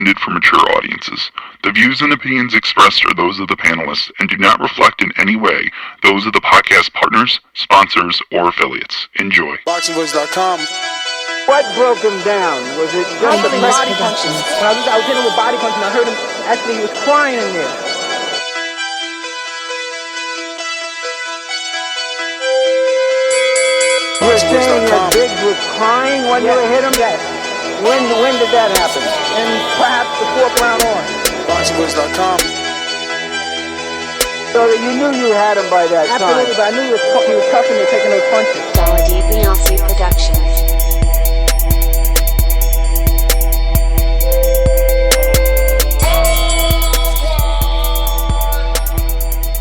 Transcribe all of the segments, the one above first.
intended for mature audiences. The views and opinions expressed are those of the panelists and do not reflect in any way those of the podcast partners, sponsors, or affiliates. Enjoy. Boxingvoice.com. What broke him down? Was it just the body punching? When I was hitting him with body punching, I heard him, actually he was crying in there. You were saying that Biggs was crying when you hit him? Yes. When did that happen? And perhaps the fourth round on? Boxingvoice.com. So that you knew you had him by that time? Absolutely, but I knew he was tough and you're taking those punches. Beyonce Productions.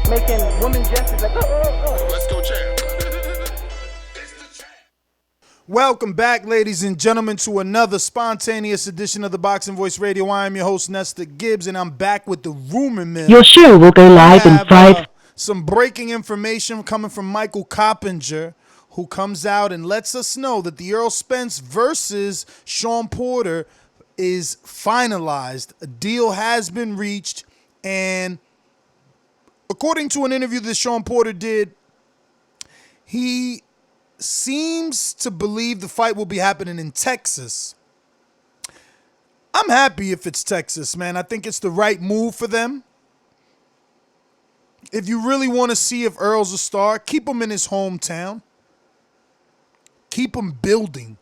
Making women gestures like, oh. Let's go, champ. Welcome back, ladies and gentlemen, to another spontaneous edition of the Boxing Voice Radio. I am your host, Nestor Gibbs, and I'm back with the rumor mill. Your show will go live in 5. Some breaking information coming from Michael Coppinger, who comes out and lets us know that the Errol Spence versus Shawn Porter is finalized. A deal has been reached, and according to an interview that Shawn Porter did, he seems to believe the fight will be happening in Texas. I'm happy if it's Texas, man. I think it's the right move for them. If you really want to see if Earl's a star, keep him in his hometown. Keep him building,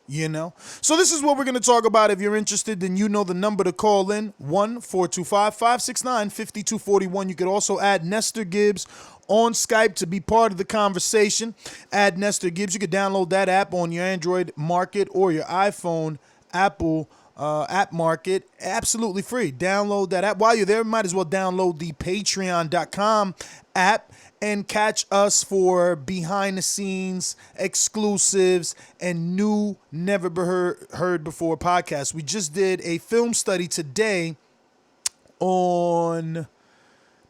you know. So this is what we're going to talk about. If you're interested, then you know the number to call in, 1-425-569-5241. You could also add Nestor Gibbs on Skype to be part of the conversation. Add Nestor Gibbs. You could download that app on your Android market or your iPhone Apple app market. Absolutely free. Download that app. While you're there, might as well download the patreon.com app and catch us for behind the scenes exclusives and new never heard before podcasts. We just did a film study today on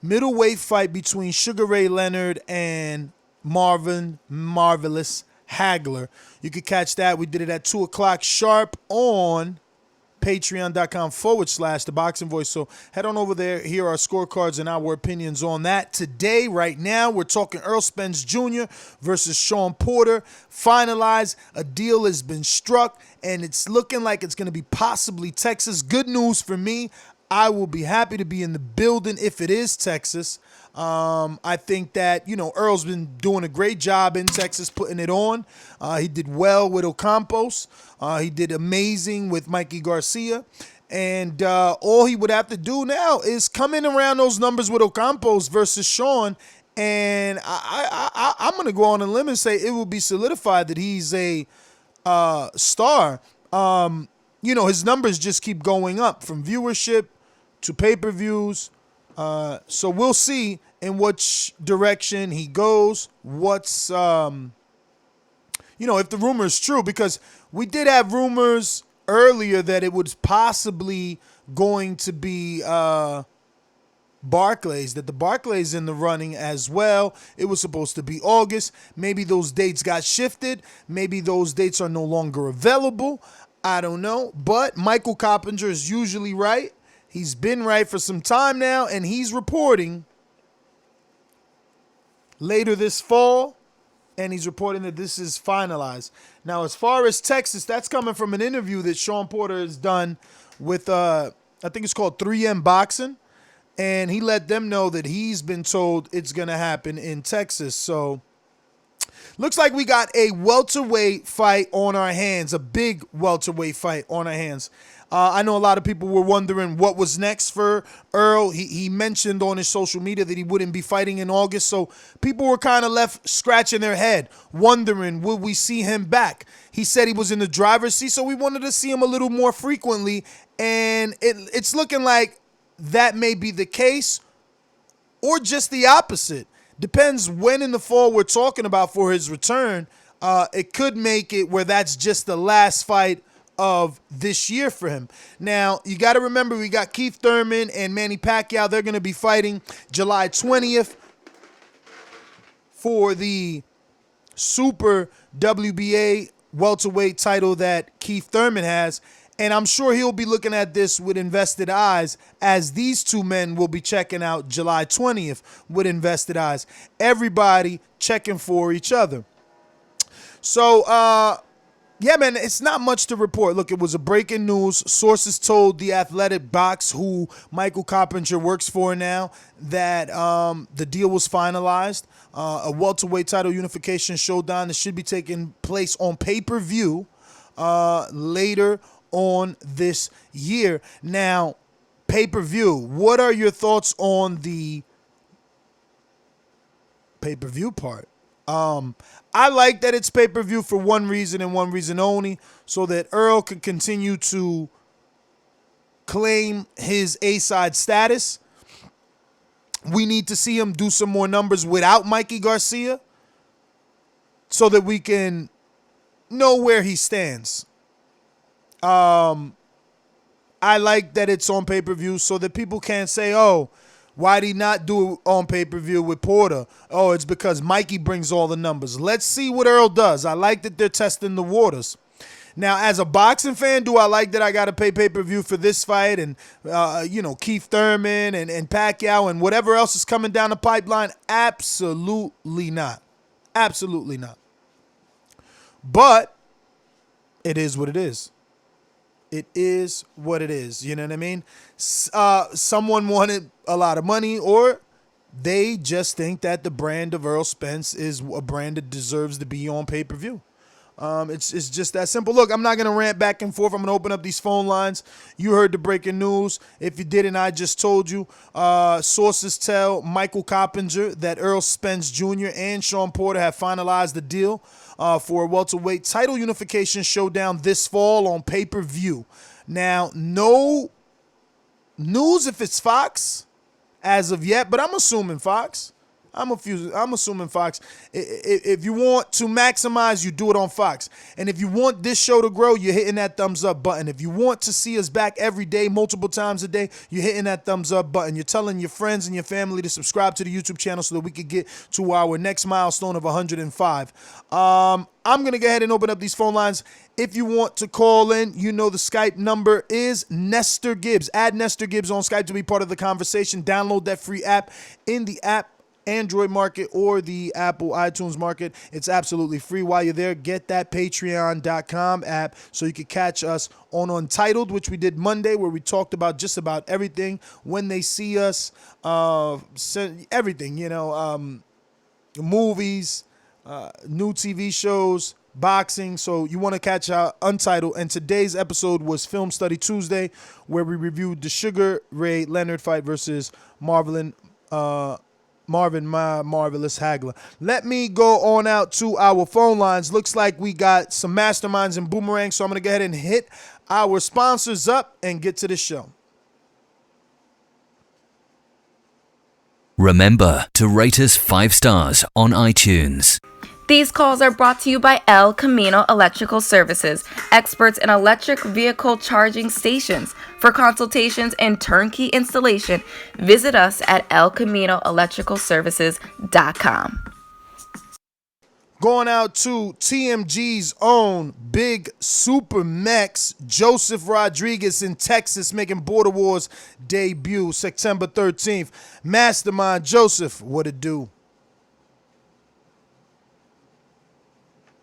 middleweight fight between Sugar Ray Leonard and Marvin Marvelous Hagler. You could catch that. We did it at 2 o'clock sharp on patreon.com/the Boxing Voice. So head on over there. Here are scorecards and our opinions on that. Today, right now, we're talking Errol Spence Jr. versus Shawn Porter. Finalized. A deal has been struck, and it's looking like it's going to be possibly Texas. Good news for me. I will be happy to be in the building if it is Texas. I think that, Earl's been doing a great job in Texas putting it on. He did well with Ocampos. He did amazing with Mikey Garcia. And all he would have to do now is come in around those numbers with Ocampos versus Shawn. And I'm going to go on a limb and say it will be solidified that he's a star. His numbers just keep going up from viewership to pay-per-views. So we'll see in which direction he goes. What's, if the rumor is true, because we did have rumors earlier that it was possibly going to be Barclays, that the Barclays in the running as well. It was supposed to be August. Maybe those dates got shifted. Maybe those dates are no longer available. I don't know. But Michael Coppinger is usually right. He's been right for some time now, and he's reporting later this fall, and he's reporting that this is finalized. Now, as far as Texas, that's coming from an interview that Shawn Porter has done with, I think it's called 3M Boxing, and he let them know that he's been told it's going to happen in Texas. So, looks like we got a welterweight fight on our hands, a big welterweight fight on our hands. I know a lot of people were wondering what was next for Earl. He mentioned on his social media that he wouldn't be fighting in August, so people were kind of left scratching their head, wondering, would we see him back? He said he was in the driver's seat, so we wanted to see him a little more frequently, and it's looking like that may be the case, or just the opposite. Depends when in the fall we're talking about for his return. It could make it where that's just the last fight of this year for him. Now, you got to remember, we got Keith Thurman and Manny Pacquiao. They're going to be fighting July 20th for the Super WBA welterweight title that Keith Thurman has. And I'm sure he'll be looking at this with invested eyes, as these two men will be checking out July 20th with invested eyes. Everybody checking for each other. So, yeah, man, it's not much to report. Look, it was a breaking news. Sources told The Athletic Box, who Michael Coppinger works for now, that the deal was finalized. A welterweight title unification showdown that should be taking place on pay-per-view later on this year. Now, pay-per-view, what are your thoughts on the pay-per-view part? I like that it's pay-per-view for one reason and one reason only, so that Earl can continue to claim his A-side status. We need to see him do some more numbers without Mikey Garcia so that we can know where he stands. I like that it's on pay-per-view so that people can't say, oh, why'd he not do it on pay-per-view with Porter? Oh, it's because Mikey brings all the numbers. Let's see what Earl does. I like that they're testing the waters. Now, as a boxing fan, do I like that I got to pay pay-per-view for this fight and, Keith Thurman and Pacquiao and whatever else is coming down the pipeline? Absolutely not. Absolutely not. But it is what it is. It is what it is. You know what I mean? Someone wanted a lot of money, or they just think that the brand of Errol Spence is a brand that deserves to be on pay-per-view. It's just that simple. Look, I'm not going to rant back and forth. I'm going to open up these phone lines. You heard the breaking news. If you didn't, I just told you. Sources tell Michael Coppinger that Errol Spence Jr. and Shawn Porter have finalized the deal for a welterweight title unification showdown this fall on pay-per-view. Now, no news if it's Fox as of yet, but I'm assuming Fox. I'm assuming Fox. If you want to maximize, you do it on Fox. And if you want this show to grow, you're hitting that thumbs up button. If you want to see us back every day, multiple times a day, you're hitting that thumbs up button. You're telling your friends and your family to subscribe to the YouTube channel so that we could get to our next milestone of 105. I'm going to go ahead and open up these phone lines. If you want to call in, you know the Skype number is Nestor Gibbs. Add Nestor Gibbs on Skype to be part of the conversation. Download that free app in the app Android market or the Apple iTunes market. It's absolutely free. While you're there, get that patreon.com app so you can catch us on Untitled, which we did Monday, where we talked about just about everything. When they see us, everything, movies, new TV shows, boxing. So you want to catch out Untitled. And today's episode was Film Study Tuesday, where we reviewed the Sugar Ray Leonard fight versus Marvin Marvelous Hagler. Let me go on out to our phone lines. Looks like we got some masterminds and boomerangs, so I'm going to go ahead and hit our sponsors up and get to the show. Remember to rate us 5 stars on iTunes. These calls are brought to you by El Camino Electrical Services, experts in electric vehicle charging stations. For consultations and turnkey installation, visit us at elcaminoelectricalservices.com. Going out to TMG's own Big Super Mex, Joseph Rodriguez in Texas, making Border Wars debut September 13th. Mastermind Joseph, what it do?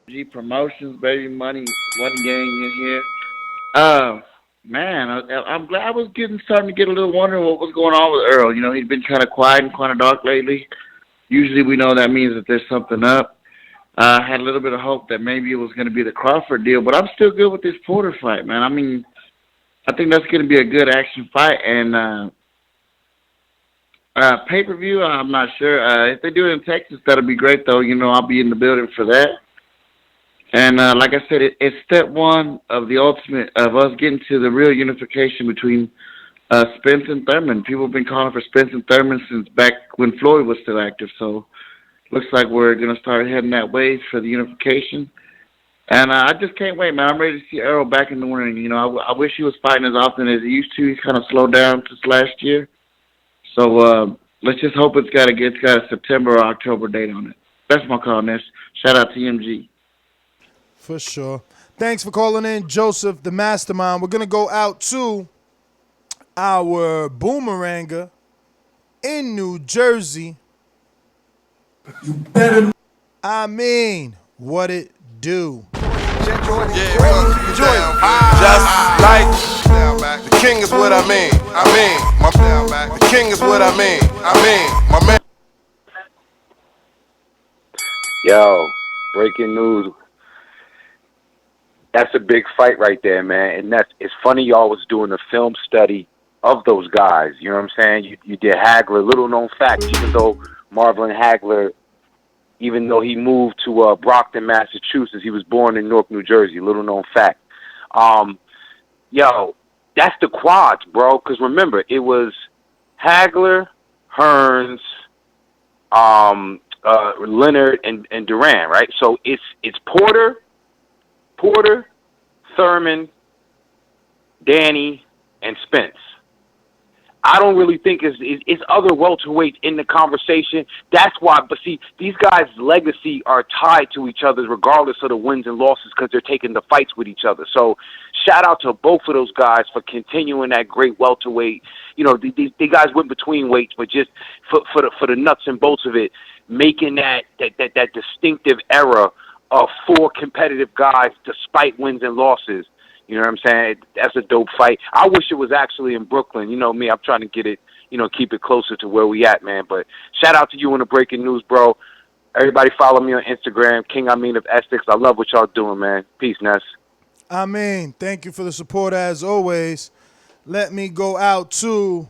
G Promotions, baby, money gang in here. Man, I'm glad I was starting to get a little wondering what was going on with Earl. He'd been kind of quiet and kind of dark lately. Usually we know that means that there's something up. I had a little bit of hope that maybe it was going to be the Crawford deal, but I'm still good with this Porter fight, man. I mean, I think that's going to be a good action fight. And pay-per-view, I'm not sure. If they do it in Texas, that'll be great, though. I'll be in the building for that. And like I said, it's step one of the ultimate of us getting to the real unification between Spence and Thurman. People have been calling for Spence and Thurman since back when Floyd was still active. So looks like we're going to start heading that way for the unification. And I just can't wait, man. I'm ready to see Errol back in the ring. I wish he was fighting as often as he used to. He's kind of slowed down since last year. So let's just hope it's got a September or October date on it. That's my call, Ness. Shout out to MG. For sure. Thanks for calling in, Joseph, the mastermind. We're going to go out to our boomeranger in New Jersey. You better. I mean, what it do? Just like the king is what I mean. The king is what I mean. My man. Yo, breaking news. That's a big fight right there, man. And it's funny y'all was doing a film study of those guys. You know what I'm saying? You did Hagler, little known fact, even though Marvin Hagler, even though he moved to Brockton, Massachusetts, he was born in Newark, New Jersey, little known fact. Yo, that's the quads, bro, because remember, it was Hagler, Hearns, Leonard, and Duran, right? So it's Porter, Thurman, Danny, and Spence. I don't really think it's other welterweights in the conversation. That's why. But see, these guys' legacy are tied to each other regardless of the wins and losses because they're taking the fights with each other. So shout out to both of those guys for continuing that great welterweight. You know, the guys went between weights, but just for the nuts and bolts of it, making that distinctive era of four competitive guys despite wins and losses. You know what I'm saying? That's a dope fight. I wish it was actually in Brooklyn. You know me, I'm trying to get it, keep it closer to where we at, man. But shout out to you in the breaking news, bro. Everybody follow me on Instagram, King of Essex. I love what y'all doing, man. Peace, Ness. Thank you for the support as always. Let me go out to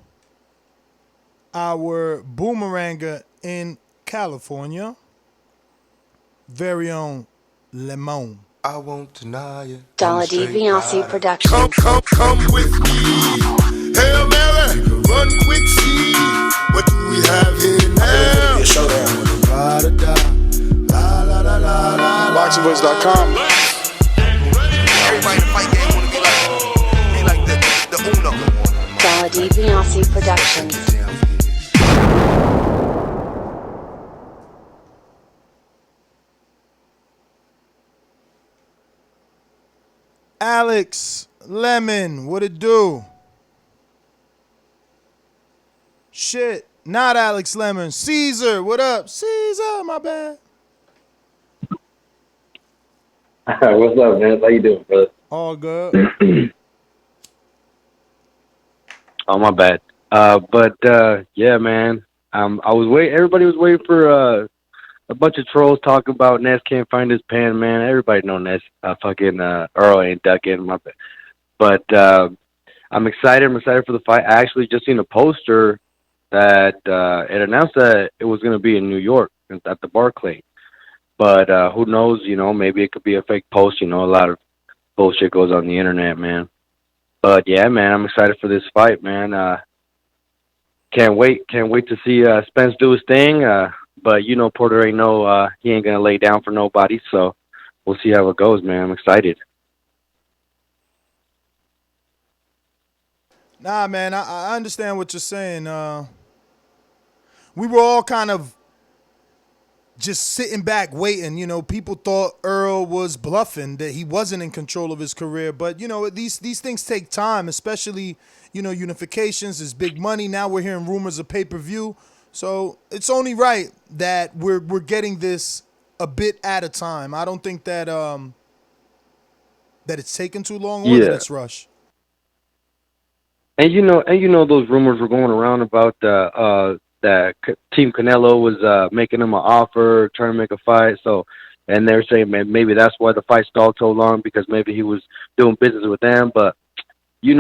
our boomeranger in California, very own Lemon. I won't deny it. Dollar D Beyonce Productions. Come with me. Hail Mary, run quick, see. What do we have here now? Showdown. Thaboxingvoice.com. Everybody in the fight game wanna be like the Uno. Dollar D Beyonce Productions. Alex Lemon, what it do? Shit, not Alex Lemon. Caesar, what up? Caesar, my bad. What's up, man? How you doing, brother? All good. Oh, my bad. Yeah, man. Everybody was waiting for a bunch of trolls talking about Ness can't find his pen, man. Everybody know Ness fucking Earl ain't ducking, my bad. But I'm excited. I'm excited for the fight. I actually just seen a poster that it announced that it was going to be in New York at the Barclay. But who knows, maybe it could be a fake post. A lot of bullshit goes on the internet, man. But yeah, man, I'm excited for this fight, man. Can't wait to see Spence do his thing. But Porter he ain't gonna lay down for nobody, so we'll see how it goes, man. I'm excited. Nah, man, I understand what you're saying. We were all kind of just sitting back waiting. People thought Earl was bluffing, that he wasn't in control of his career. But, these things take time, especially, unifications is big money. Now we're hearing rumors of pay-per-view. So it's only right that we're getting this a bit at a time. I don't think that that it's taken too long or that it's rushed. And those rumors were going around about that Team Canelo was making him an offer, trying to make a fight. So, and they're saying maybe that's why the fight stalled so long, because maybe he was doing business with them. But in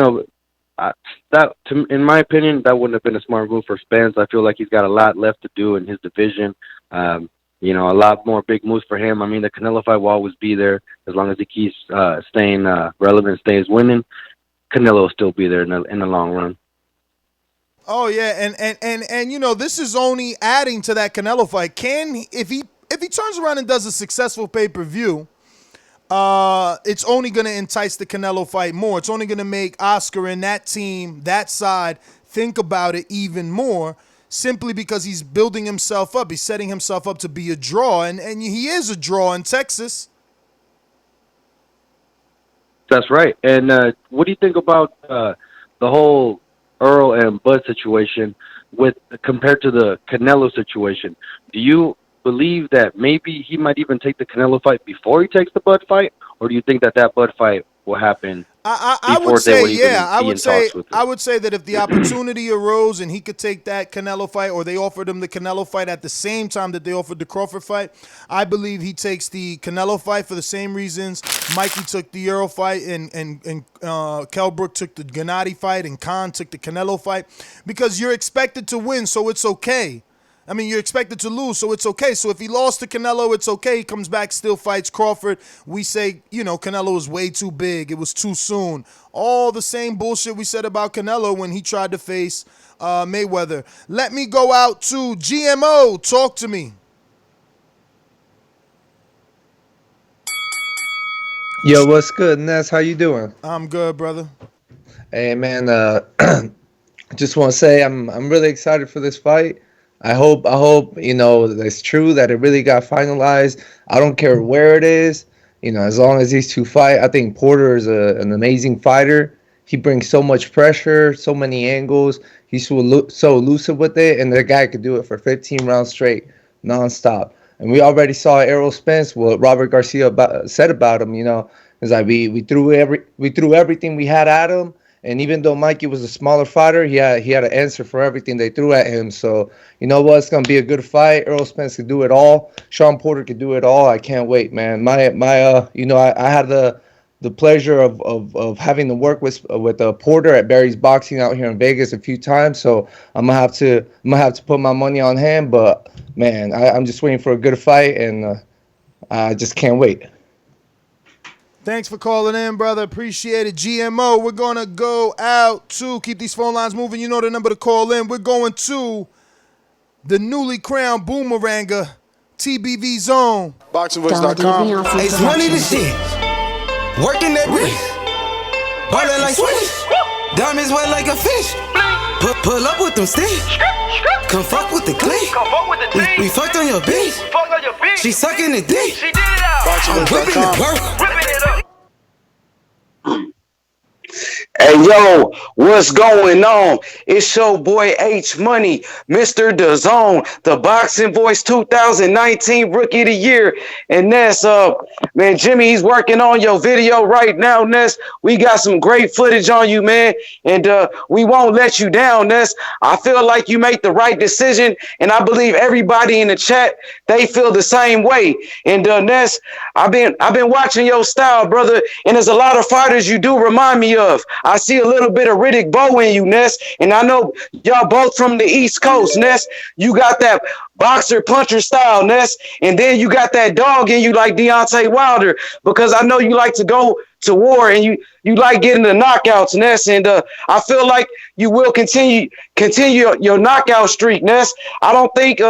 my opinion, that wouldn't have been a smart move for Spence. I feel like he's got a lot left to do in his division. A lot more big moves for him. I mean, the Canelo fight will always be there as long as he keeps staying relevant, stays winning. Canelo will still be there in the long run. Oh yeah, and this is only adding to that Canelo fight. If he turns around and does a successful pay-per-view, it's only going to entice the Canelo fight more. It's only going to make Oscar and that team, that side, think about it even more, simply because he's building himself up. He's setting himself up to be a draw, and he is a draw in Texas. That's right. And what do you think about the whole Earl and Bud situation with compared to the Canelo situation? Do you believe that maybe he might even take the Canelo fight before he takes the Bud fight, or do you think that Bud fight will happen I would before they say, would even yeah. be in talks with I him? would say that if the opportunity arose and he could take that Canelo fight, or they offered him the Canelo fight at the same time that they offered the Crawford fight, I believe he takes the Canelo fight for the same reasons Mikey took the Earl fight, and Kell Brook took the Gennady fight, and Khan took the Canelo fight, because you're expected to win, so it's okay. I mean, you're expected to lose, so it's okay. So if he lost to Canelo, it's okay. He comes back, still fights Crawford. We say, Canelo was way too big. It was too soon. All the same bullshit we said about Canelo when he tried to face Mayweather. Let me go out to GMO. Talk to me. Yo, what's good, Ness? How you doing? I'm good, brother. Hey, man. Just want to say I'm really excited for this fight. I hope it's true that it really got finalized. I don't care where it is. As long as these two fight, I think Porter is an amazing fighter. He brings so much pressure, so many angles. He's so elusive with it, and the guy could do it for 15 rounds straight, nonstop. And we already saw Errol Spence, what Robert Garcia said about him. Is like we threw everything we had at him. And even though Mikey was a smaller fighter, he had an answer for everything they threw at him. So, you know what? It's going to be a good fight. Errol Spence could do it all. Shawn Porter could do it all. I can't wait, man. I had the pleasure of having to work with Porter at Barry's Boxing out here in Vegas a few times. So I'm gonna have to put my money on him. But man, I'm just waiting for a good fight, and I just can't wait. Thanks for calling in, brother. Appreciate it. GMO, we're going to go out to, keep these phone lines moving. You know the number to call in. We're going to the newly crowned boomeranger, TBV Zone. Boxingvoice.com. It's money to shit. Working that wrist. Ballin' like Swish. Diamonds wet like a fish. Pull up with them sticks. Come fuck with the clique. We fucked on your bitch. She sucking the dick. I'm whipping the work. Hey, yo, what's going on? It's your boy H Money, Mr. Dazn, the Boxing Voice 2019 Rookie of the Year. And Ness, man, Jimmy, he's working on your video right now, Ness. We got some great footage on you, man. And we won't let you down, Ness. I feel like you made the right decision. And I believe everybody in the chat, they feel the same way. And Ness, I've been watching your style, brother. And there's a lot of fighters you do remind me of. I see a little bit of Riddick Bowe in you, Ness, and I know y'all both from the East Coast, Ness. You got that boxer puncher style, Ness, and then you got that dog in you like Deontay Wilder, because I know you like to go to war and you like getting the knockouts, Ness, and I feel like you will continue your knockout streak, Ness. I don't think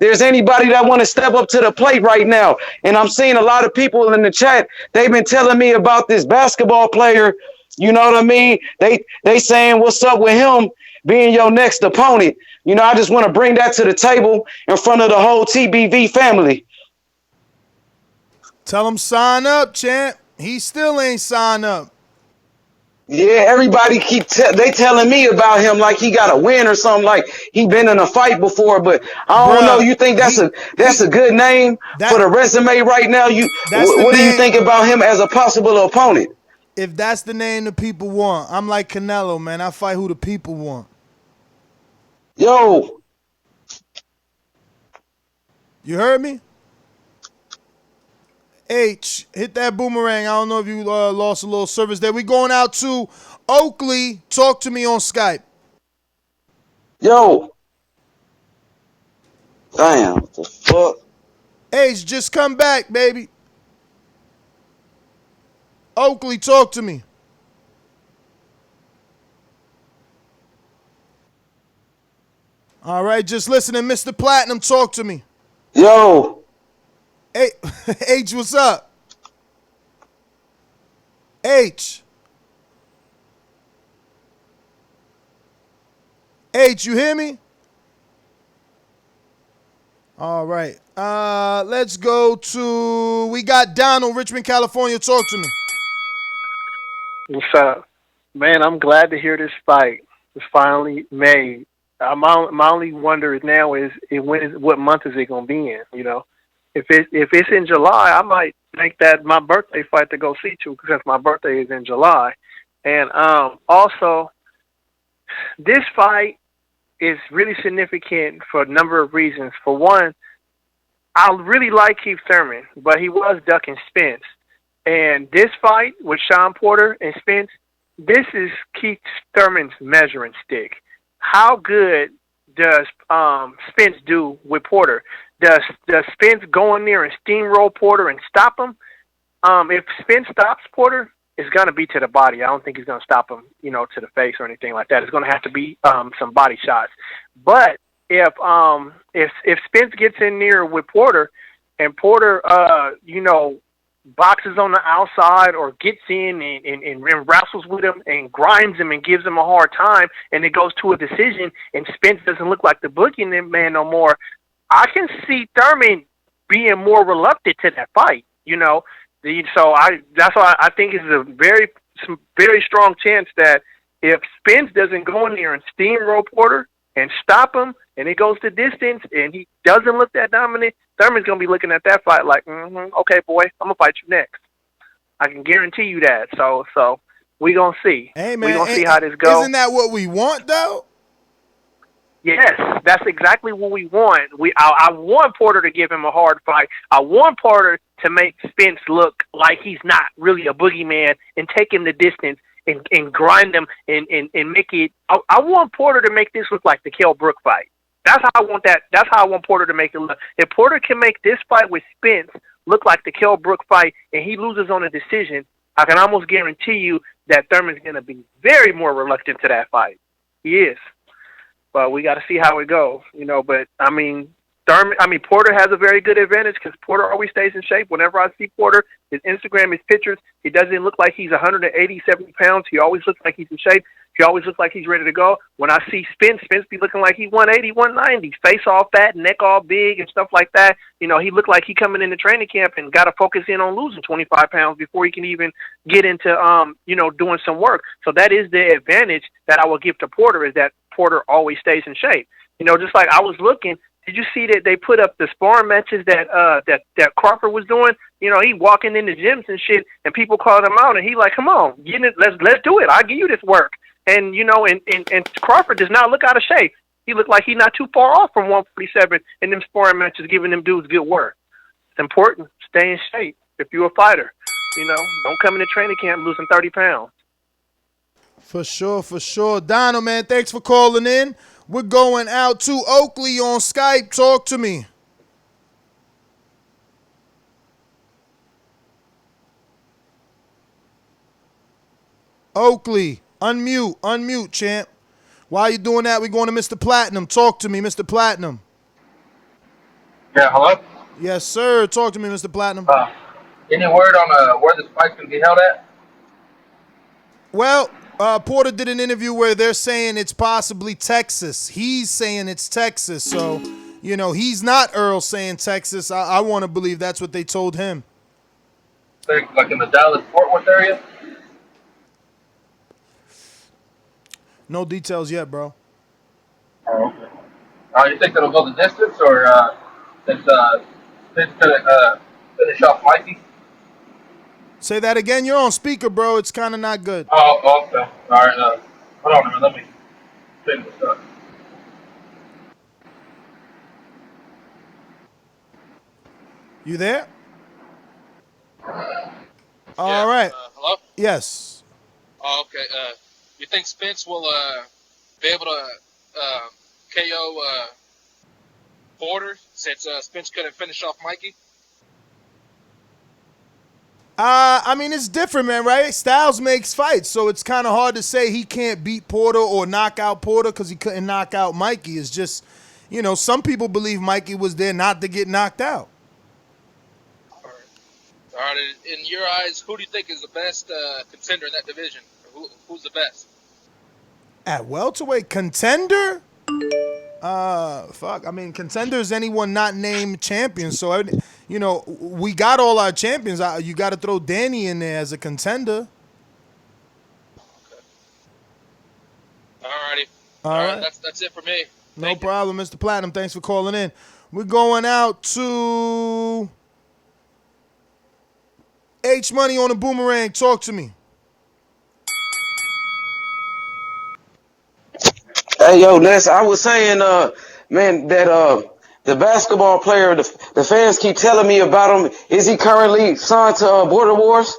there's anybody that want to step up to the plate right now, and I'm seeing a lot of people in the chat. They've been telling me about this basketball player. You know what I mean? They saying what's up with him being your next opponent. I just want to bring that to the table in front of the whole TBV family. Tell him sign up, champ. He still ain't signed up. Yeah, everybody they telling me about him like he got a win or something, like he been in a fight before, but I don't know. You think that's a good name for the resume right now? What do you think about him as a possible opponent? If that's the name the people want, I'm like Canelo, man. I fight who the people want. Yo. You heard me? H, hit that boomerang. I don't know if you lost a little service there. We going out to Oakley. Talk to me on Skype. Yo. Damn, what the fuck? H, just come back, baby. Oakley, talk to me. All right, just listening. Mr. Platinum, talk to me. Yo. Hey, H, what's up? H. H, you hear me? All right. Let's go to, we got Donald, Richmond, California. Talk to me. What's up? Man, I'm glad to hear this fight was finally made. My only wonder is now is what month is it gonna be in? If it's in July, I might make that my birthday fight to go see to because my birthday is in July. And also this fight is really significant for a number of reasons. For one, I really like Keith Thurman, but he was ducking Spence. And this fight with Shawn Porter and Spence, this is Keith Thurman's measuring stick. How good does Spence do with Porter? Does Spence go in there and steamroll Porter and stop him? If Spence stops Porter, it's gonna be to the body. I don't think he's gonna stop him, to the face or anything like that. It's gonna have to be some body shots. But if Spence gets in there with Porter and Porter, boxes on the outside or gets in and wrestles with him and grinds him and gives him a hard time and it goes to a decision and Spence doesn't look like the boogeyman no more, I can see Thurman being more reluctant to that fight, So that's why I think it's a very strong chance that if Spence doesn't go in there and steamroll Porter and stop him and it goes to distance and he doesn't look that dominant, Thurman's going to be looking at that fight like, okay, boy, I'm going to fight you next. I can guarantee you that. So we going to see. Hey, man. We going to see how this goes. Isn't that what we want, though? Yes, that's exactly what we want. I want Porter to give him a hard fight. I want Porter to make Spence look like he's not really a boogeyman and take him the distance and grind him and make it. I want Porter to make this look like the Kell Brook fight. That's how I want that. That's how I want Porter to make it look. If Porter can make this fight with Spence look like the Kell Brook fight and he loses on a decision, I can almost guarantee you that Thurman's going to be very more reluctant to that fight. He is. But we got to see how it goes, But, Porter has a very good advantage because Porter always stays in shape. Whenever I see Porter, his Instagram, his pictures, he doesn't look like he's 180, 70 pounds. He always looks like he's in shape. He always looks like he's ready to go. When I see Spence be looking like he's 180, 190, face all fat, neck all big and stuff like that. He looked like he coming into training camp and got to focus in on losing 25 pounds before he can even get into, doing some work. So that is the advantage that I will give to Porter is that Porter always stays in shape. Just like I was looking, did you see that they put up the sparring matches that Crawford was doing? He walking in the gyms and shit, and people called him out, and he like, come on, get it, let's do it. I'll give you this work. And and Crawford does not look out of shape. He looked like he's not too far off from 147 in them sparring matches, giving them dudes good work. It's important. Stay in shape if you're a fighter. Don't come into training camp losing 30 pounds. For sure. Donald, man, thanks for calling in. We're going out to Oakley on Skype. Talk to me. Oakley, unmute, champ. While you doing that, we're going to Mr. Platinum. Talk to me, Mr. Platinum. Yeah, hello? Yes, sir. Talk to me, Mr. Platinum. Any word on where this fight's going to be held at? Well, Porter did an interview where they're saying it's possibly Texas. He's saying it's Texas. So, he's not Earl saying Texas. I want to believe that's what they told him. Like in the Dallas-Fort Worth area? No details yet, bro. Oh, okay. You think it'll go the distance, or it's going to finish off Mikey? Say that again. You're on speaker, bro. It's kind of not good. Oh, okay. All right. Hold on a minute. Let me finish this up. You there? All right. Hello? Yes. Oh, okay. You think Spence will be able to KO Porter since Spence couldn't finish off Mikey? It's different, man, right? Styles makes fights, so it's kind of hard to say he can't beat Porter or knock out Porter because he couldn't knock out Mikey. It's just, some people believe Mikey was there not to get knocked out. All right. In your eyes, who do you think is the best contender in that division? Who's the best? At welterweight, contender? Contender is anyone not named champion. So, we got all our champions. You got to throw Danny in there as a contender. All right. That's it for me. No problem, Mr. Platinum. Thanks for calling in. We're going out to H Money on the Boomerang. Talk to me. Hey, yo, Ness, I was saying, man, that the basketball player, the fans keep telling me about him. Is he currently signed to Border Wars?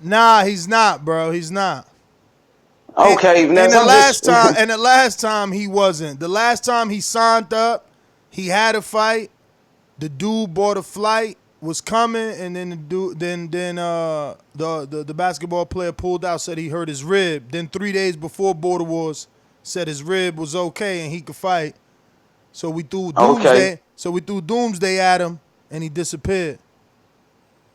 Nah, he's not, bro. He's not. Okay, and the last time he wasn't. The last time he signed up, he had a fight. The dude bought a flight, was coming, and then the basketball player pulled out, said he hurt his rib. Then 3 days before Border Wars, said his rib was okay and he could fight. So we threw Doomsday. Okay. So we threw Doomsday at him, and he disappeared.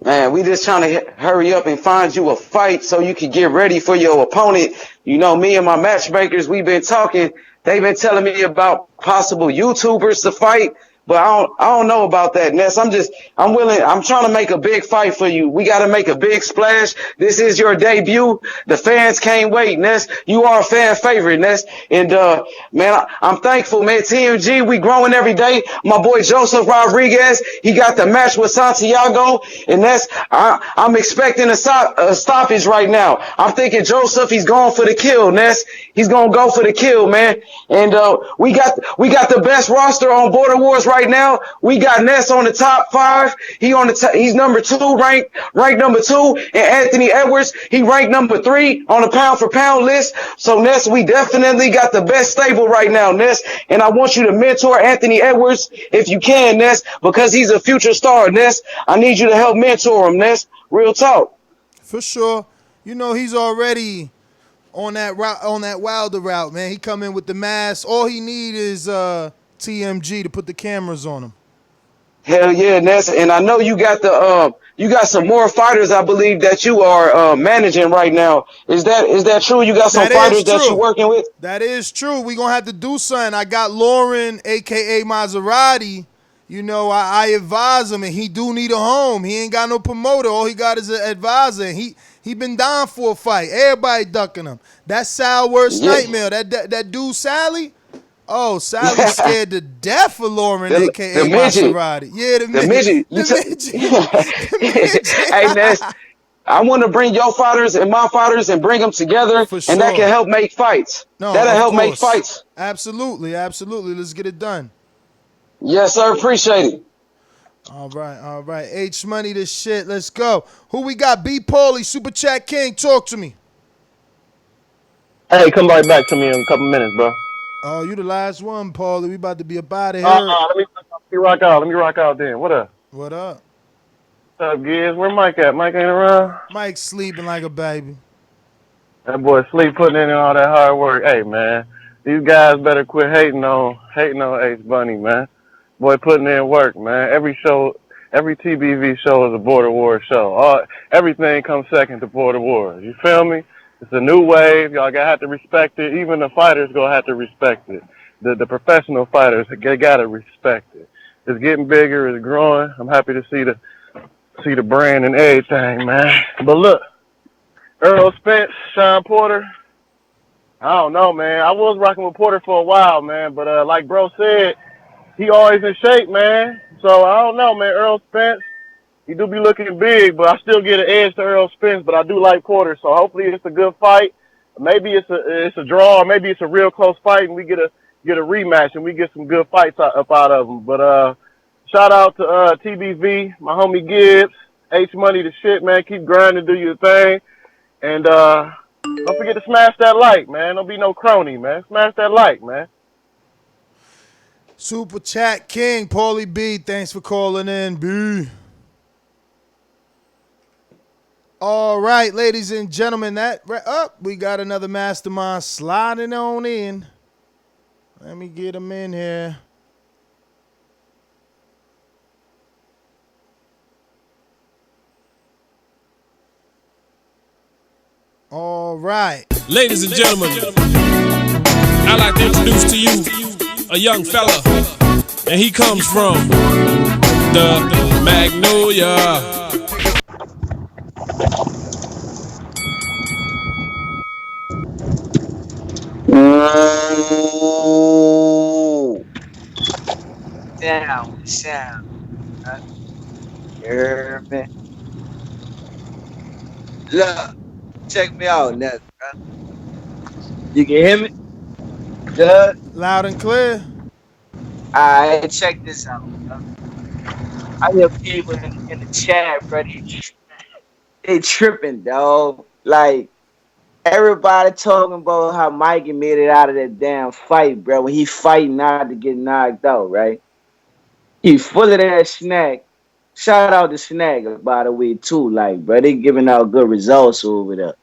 Man, we just trying to hurry up and find you a fight so you can get ready for your opponent. You know, me and my matchmakers, we've been talking. They've been telling me about possible YouTubers to fight, but I don't know about that, Ness. I'm trying to make a big fight for you. We got to make a big splash. This is your debut. The fans can't wait, Ness. You are a fan favorite, Ness. And, man, I'm thankful, man. TMG, we growing every day. My boy Joseph Rodriguez, he got the match with Santiago, and I'm expecting a stoppage right now. I'm thinking Joseph, he's going for the kill, Ness. He's going to go for the kill, man. And, we got the best roster on Border Wars right now. We got Ness on the top 5. He's number 2, ranked number 2. And Anthony Edwards, he ranked number 3 on the pound for pound list. So Ness, we definitely got the best stable right now, Ness. And I want you to mentor Anthony Edwards if you can, Ness, because he's a future star, Ness. I need you to help mentor him, Ness. Real talk. For sure. You know, he's already on that route, on that Wilder route, man. He come in with the mask. All he need is TMG to put the cameras on him. Hell yeah, Ness. And I know you got some more fighters, I believe, that you are managing right now. Is that true? You got some fighters that you're working with? That is true. We're going to have to do something. I got Lauren, a.k.a. Maserati. You know, I advise him, and he do need a home. He ain't got no promoter. All he got is an advisor. And he been down for a fight. Everybody ducking him. That's Sal's worst nightmare. That dude, Sally. Oh, Sally's scared to death of Lauren, a.k.a. Maserati. Yeah, the midget. The midget. Hey, Ness, I want to bring your fighters and my fighters and bring them together, and that can help make fights. That'll help make fights. Absolutely. Let's get it done. Yes, sir. Appreciate it. All right. H Money, this shit. Let's go. Who we got? B. Paulie, Super Chat King. Talk to me. Hey, come right back to me in a couple minutes, bro. Oh, you the last one, Paulie. We about to be up out of here. Let me rock out. Let me rock out then. What up? What up? What's up, Giz? Where Mike at? Mike ain't around? Mike's sleeping like a baby. That boy sleep putting in all that hard work. Hey, man, these guys better quit hating on H Bunny, man. Boy putting in work, man. Every TBV show is a Border Wars show. Everything comes second to Border Wars. You feel me? It's a new wave. Y'all gotta have to respect it. Even the fighters gonna have to respect it. The professional fighters, they gotta respect it. It's getting bigger. It's growing. I'm happy to see the brand and everything, man. But look, Errol Spence, Shawn Porter. I don't know, man. I was rocking with Porter for a while, man. But like bro said, he always in shape, man. So I don't know, man. Errol Spence, he do be looking big, but I still get an edge to Errol Spence. But I do like Porter, so hopefully it's a good fight. Maybe it's a draw, or maybe it's a real close fight, and we get a rematch, and we get some good fights up out of them. But shout out to TBV, my homie Gibbs, H Money, the shit, man. Keep grinding, do your thing, and don't forget to smash that like, man. Don't be no crony, man. Smash that like, man. Super Chat King, Paulie B, thanks for calling in, B. All right, ladies and gentlemen, we got another mastermind sliding on in. Let me get him in here. All right. Ladies and gentlemen, I'd like to introduce to you a young fella, and he comes from the Magnolia. Ooh. Down with the sound. You heard me? Look, check me out, Ness, bro. You can hear me? Good? Loud and clear. Alright, check this out, bro. I hear people in the chat, bro. They tripping, dog. Like, everybody talking about how Mikey made it out of that damn fight, bro. When he fighting not to get knocked out, right? He full of that snack. Shout out to Snack, by the way, too. Like, bro, they giving out good results over there.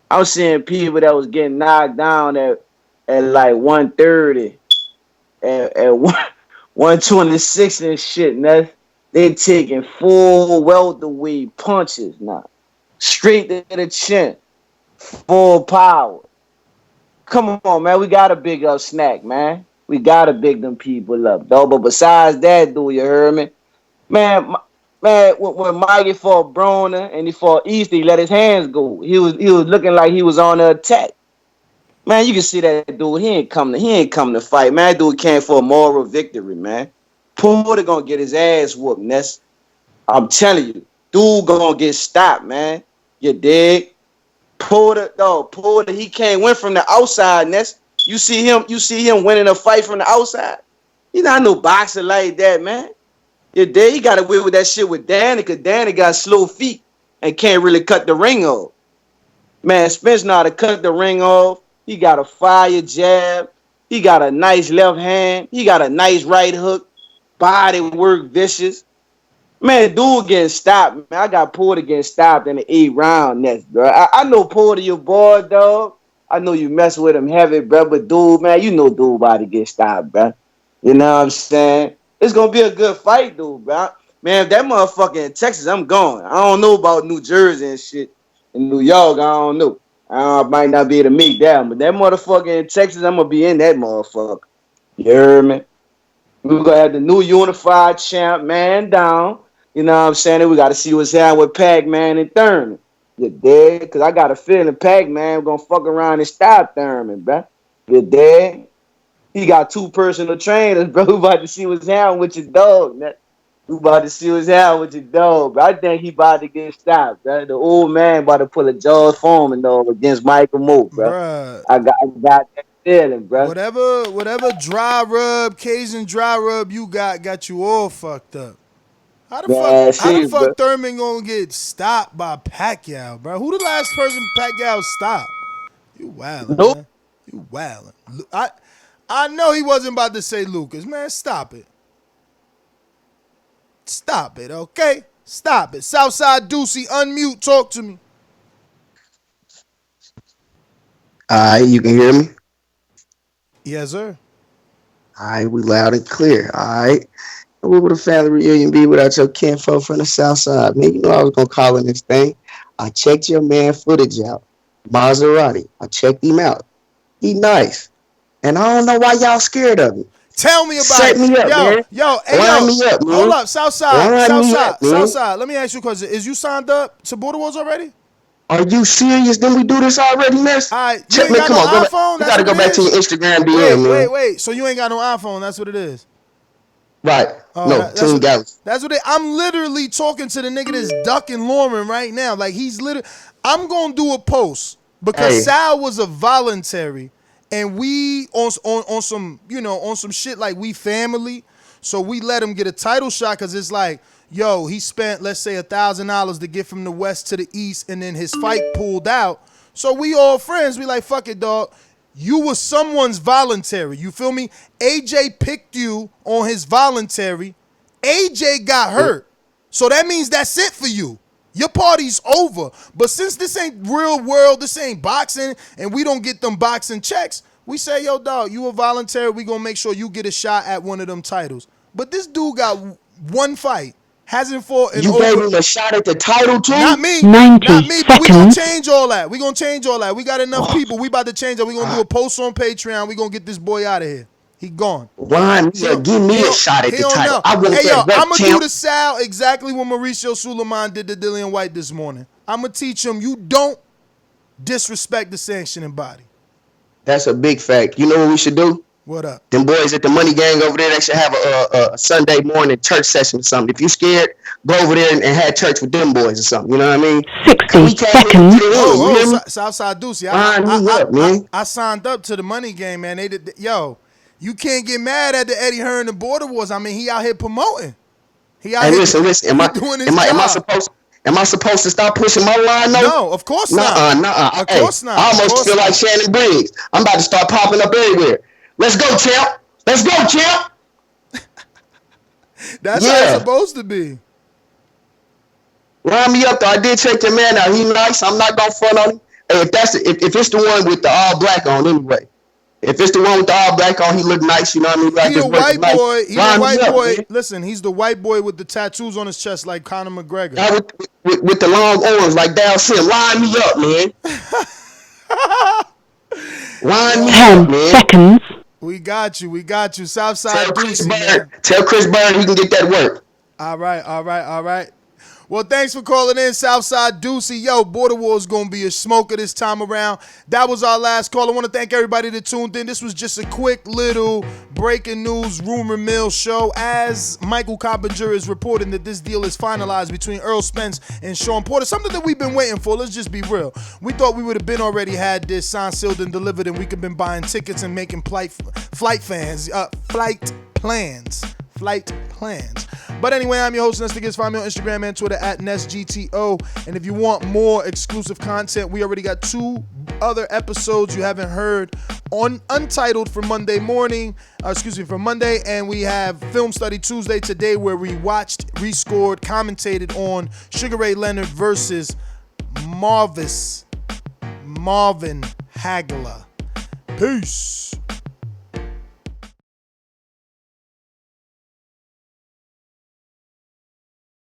I'm seeing people that was getting knocked down at like 130 at 126 and shit. And they taking full welterweight punches now. Straight to the chin. Full power. Come on, man. We gotta big up Snack, man. We gotta big them people up, though. But besides that, dude, you heard me? Man, when Mikey fought Broner and he fought East, he let his hands go. He was looking like he was on the attack. Man, you can see that dude. He ain't come to fight. Man, that dude came for a moral victory, man. Porter gonna get his ass whooped, Ness. I'm telling you, dude gonna get stopped, man. You dig? Porter, he can't win from the outside, Ness. You see him winning a fight from the outside. He not no boxer like that, man. You dig? He got away with that shit with Danny, because Danny got slow feet and can't really cut the ring off. Man, Spence know how to cut the ring off. He got a fire jab. He got a nice left hand. He got a nice right hook. Body work vicious. Man, dude getting stopped, man. I got Porter getting stopped in the 8th round next, bro. I know Porter, your boy, dog. I know you mess with him heavy, bro. But dude, man, you know dude about to get stopped, bro. You know what I'm saying? It's going to be a good fight, dude, bro. Man, if that motherfucker in Texas, I'm going. I don't know about New Jersey and shit. In New York, I don't know. I might not be able to meet that, but that motherfucker in Texas, I'm going to be in that motherfucker. You heard me? We're going to have the new unified champ, man, down. You know what I'm saying? And we got to see what's happening with Pac-Man and Thurman. You dig? Because I got a feeling Pac-Man going to fuck around and stop Thurman, bro. You dig? He got 2 personal trainers, bro. We about to see what's happening with your dog, man. We about to see what's happening with your dog, bro. I think he about to get stopped, bro. The old man about to pull a George Foreman dog against Michael Moore, bro. Bruh. I got that feeling, bro. Whatever dry rub, Cajun dry rub you got you all fucked up. How the fuck Thurman gonna get stopped by Pacquiao, bro? Who the last person Pacquiao stopped? You wildin', man. You wildin'. I know he wasn't about to say Lucas. Man, stop it. Stop it, okay? Stop it. Southside Deucey, unmute, talk to me. Alright, you can hear me? Yes, sir. Alright, we loud and clear. Alright. What would a family reunion be without your kinfolk from the south side? Man, you know I was gonna call in this thing. I checked your man footage out. Maserati. I checked him out. He nice. And I don't know why y'all scared of him. Tell me about Set it. me up, man. Line me up, man. Hold up, Southside. Line me up, man. Southside. Let me ask you a question. Is you signed up to Border Wars already? Are you serious? Didn't we do this already, miss? Alright, you Check ain't me. got Come no on, iPhone? you gotta go back to your Instagram DM, man. Wait. So you ain't got no iPhone? That's what it is. Right. No, Team Galaxy. That's what I'm literally talking to the nigga that's ducking Lauren right now. Like he's literally. I'm gonna do a post because Sal was a voluntary, and we on some on some shit like we family. So we let him get a title shot because it's like, yo, he spent let's say $1,000 to get from the west to the east, and then his fight pulled out. So we all friends. We like fuck it, dog. You was someone's voluntary. You feel me? AJ picked you on his voluntary. AJ got hurt. So that means that's it for you. Your party's over. But since this ain't real world, this ain't boxing, and we don't get them boxing checks, we say, yo, dog, you a voluntary. We gonna make sure you get a shot at one of them titles. But this dude got one fight. Hasn't fought in You gave him a shot at the title too? Not me. 90 Not me, but we gonna seconds. change all that. We gonna change all that. We got enough people. We about to change that. We gonna do a post on Patreon. We gonna get this boy out of here. He gone. Ron, give me a shot at the title. I want Hey, yo, that I'm gonna do champ. the Sal exactly what Mauricio Suleiman did to Dillian White this morning. I'm gonna teach him you don't disrespect the sanctioning body. That's a big fact. You know what we should do? What up? Them boys at the Money Gang over there, they should have a Sunday morning church session or something. If you scared, go over there and have church with them boys or something. You know what I mean? 60 seconds. Southside Deucey. I signed up to the Money Game, man. They did, yo, you can't get mad at the Eddie Hearn and Border Wars. I mean, he out here promoting. He out here listen. Am I supposed to stop pushing my line? No, of course not. Of course not. I almost feel like Shannon Briggs. I'm about to start popping up everywhere. Let's go, champ. Let's go, champ. That's how it's supposed to be. Line me up though. I did check your man out. He nice. I'm not gonna front on him. Hey, if it's the one with the all black on, anyway. If it's the one with the all black on, he look nice. You know what I mean? Like He a white boy. He a white boy. Man. Listen, he's the white boy with the tattoos on his chest, like Conor McGregor. With the long arms, like Dazn. Line me up, man. Line me up, man. 10 seconds. We got you. Southside Deucey, man. Tell Chris Byrne he can get that work. All right. Well, thanks for calling in, Southside Deucey. Yo, Border Wars going to be a smoker this time around. That was our last call. I want to thank everybody that tuned in. This was just a quick little breaking news rumor mill show. As Michael Coppinger is reporting that this deal is finalized between Errol Spence and Shawn Porter, something that we've been waiting for. Let's just be real. We thought we would have been already had this signed, sealed, and delivered, and we could have been buying tickets and making flight plans. But anyway, I'm your host, Nesta Gibbs. Find me on Instagram and Twitter at NestGTO. And if you want more exclusive content, we already got 2 other episodes you haven't heard on Untitled for Monday, and we have Film Study Tuesday today, where we watched, rescored, commentated on Sugar Ray Leonard versus Marvin Hagler. Peace.